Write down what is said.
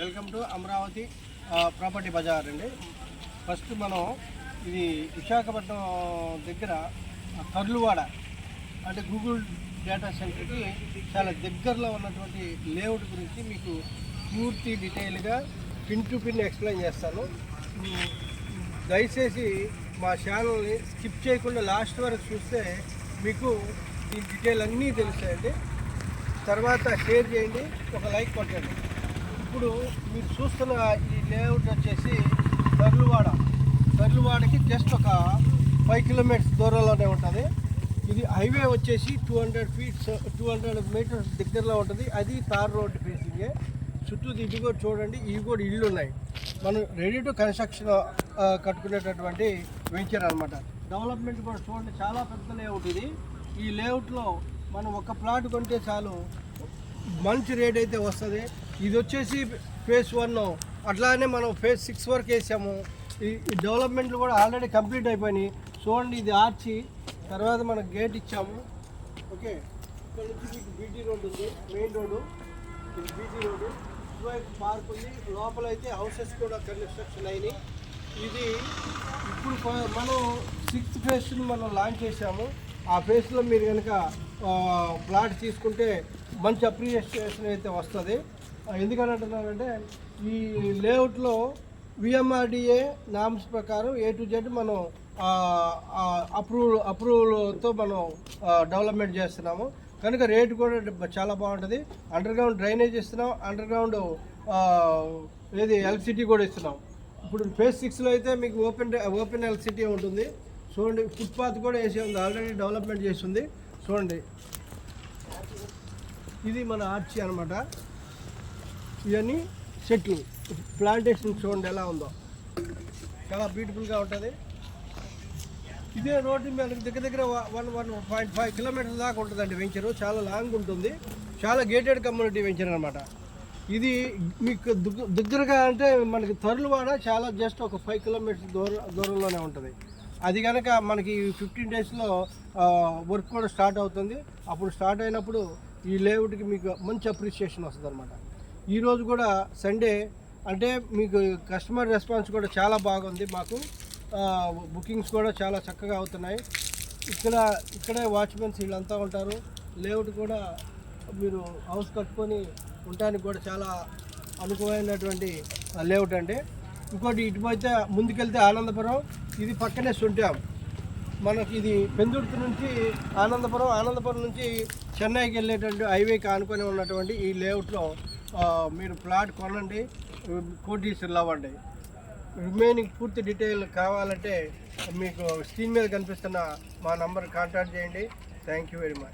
Welcome to Amaravati property bazaar అండి. First మనం ఇది విశాఖపట్నం దగ్గర కర్లువాడ అంటే గూగుల్ డేటా సెంటర్కి చాలా దగ్గరలో ఉన్నటువంటి లేఅవుట్ గురించి మీకు పూర్తి డీటెయిల్గా పిన్ టు పిన్ ఎక్స్ప్లెయిన్ చేస్తాను. దయచేసి మా ఛానల్ని స్కిప్ చేయకుండా లాస్ట్ వరకు చూస్తే మీకు దీని డీటెయిల్ అన్నీ తెలుస్తాయండి. తర్వాత షేర్ చేయండి, ఒక లైక్ కొట్టండి. ఇప్పుడు మీరు చూస్తున్న ఈ లేఅవుట్ వచ్చేసి కర్లువాడకి జస్ట్ ఒక 5 కిలోమీటర్స్ దూరంలోనే ఉంటుంది. ఇది హైవే వచ్చేసి 200 మీటర్స్ దగ్గరలో ఉంటుంది. అది తార్ రోడ్ ఫేసింగే. చుట్టూ ఇది కూడా చూడండి, ఇవి కూడా ఇళ్ళు ఉన్నాయి. మనం రెడీ టు కన్స్ట్రక్షన్ కట్టుకునేటటువంటి వెంచర్ అనమాట. డెవలప్మెంట్ కూడా చూడండి, చాలా పెద్ద లేఅవుట్ ఇది. ఈ లేఅవుట్లో మనం ఒక ప్లాట్ కొంటే చాలు, మంచి రేట్ అయితే వస్తుంది. ఇది వచ్చేసి ఫేజ్ 1, అట్లానే మనం ఫేజ్ 6 వరకు వేసాము. ఈ డెవలప్మెంట్లు కూడా ఆల్రెడీ కంప్లీట్ అయిపోయినాయి. చూడండి, ఇది ఆర్చి తర్వాత మనం గేట్ ఇచ్చాము. ఓకే, ఇక్కడ నుంచి మీకు బీటీ రోడ్ ఉంది, మెయిన్ రోడ్డు. ఇది బీటీ రోడ్డు, ఇటువైపు పార్క్ ఉంది. లోపల అయితే హౌసెస్ కూడా కన్స్ట్రక్షన్ అయినాయి. ఇది ఇప్పుడు మనం 6th ఫేజ్ని మనం లాంచ్ చేసాము. ఆ ఫేజ్లో మీరు కనుక ప్లాట్ తీసుకుంటే మంచి అప్రిషియేషన్ అయితే వస్తుంది. ఎందుకని అంటున్నారంటే ఈ లేఅవుట్లో విఎంఆర్డిఏ నామ్స్ ప్రకారం A to Z మనం అప్రూవల్తో మనం డెవలప్మెంట్ చేస్తున్నాము. కనుక రేటు కూడా చాలా బాగుంటుంది. అండర్ గ్రౌండ్ డ్రైనేజ్ ఇస్తున్నాం, అండర్ గ్రౌండ్ ఎలక్ట్రిసిటీ కూడా ఇస్తున్నాం. ఇప్పుడు ఫేజ్ 6లో అయితే మీకు ఓపెన్ ఎలక్ట్రిసిటీ ఉంటుంది. చూడండి, ఫుట్పాత్ కూడా వేసి ఉంది, ఆల్రెడీ డెవలప్మెంట్ చేస్తుంది. చూడండి, ఇది మన ఆర్చి అనమాట. ఇవన్నీ చెట్లు ప్లాంటేషన్ చూడండి ఎలా ఉందో, చాలా బ్యూటిఫుల్గా ఉంటుంది. ఇదే రోడ్డు మీద దగ్గర 1.5 కిలోమీటర్ల దాకా ఉంటుందండి వెంచరు. చాలా లాంగ్ ఉంటుంది, చాలా గేటెడ్ కమ్యూనిటీ వెంచర్ అనమాట. ఇది మీకు దగ్గరగా అంటే మనకి తర్లువాడ చాలా జస్ట్ ఒక 5 కిలోమీటర్స్ దూరంలోనే ఉంటుంది. అది కనుక మనకి 15 డేస్లో వర్క్ కూడా స్టార్ట్ అవుతుంది. అప్పుడు స్టార్ట్ అయినప్పుడు ఈ లేఅవుట్కి మీకు మంచి అప్రిషియేషన్ వస్తుంది అనమాట. ఈరోజు కూడా సండే అంటే మీకు కస్టమర్ రెస్పాన్స్ కూడా చాలా బాగుంది. మాకు బుకింగ్స్ కూడా చాలా చక్కగా అవుతున్నాయి. ఇక్కడే వాచ్మెన్స్ వీళ్ళంతా ఉంటారు. లేఅవుట్ కూడా మీరు హౌస్ కట్టుకొని ఉండడానికి కూడా చాలా అనుకూలమైనటువంటి లేఅవుట్ అండి. ఇంకోటి ఇటుపోతే ముందుకెళ్తే ఆనందపురం, ఇది పక్కనే సుంటాం. మనకి ఇది పెందుర్తి నుంచి ఆనందపురం నుంచి చెన్నైకి వెళ్ళేటువంటి హైవేకి ఆనుకొని ఉన్నటువంటి ఈ లేఅవుట్లో మీరు ప్లాట్ కొనండి, కోటీశ్వర్లు అవ్వండి. రిమైనింగ్ పూర్తి డీటెయిల్ కావాలంటే మీకు స్క్రీన్ మీద కనిపిస్తున్న మా నంబర్ కాంటాక్ట్ చేయండి. Thank you very much.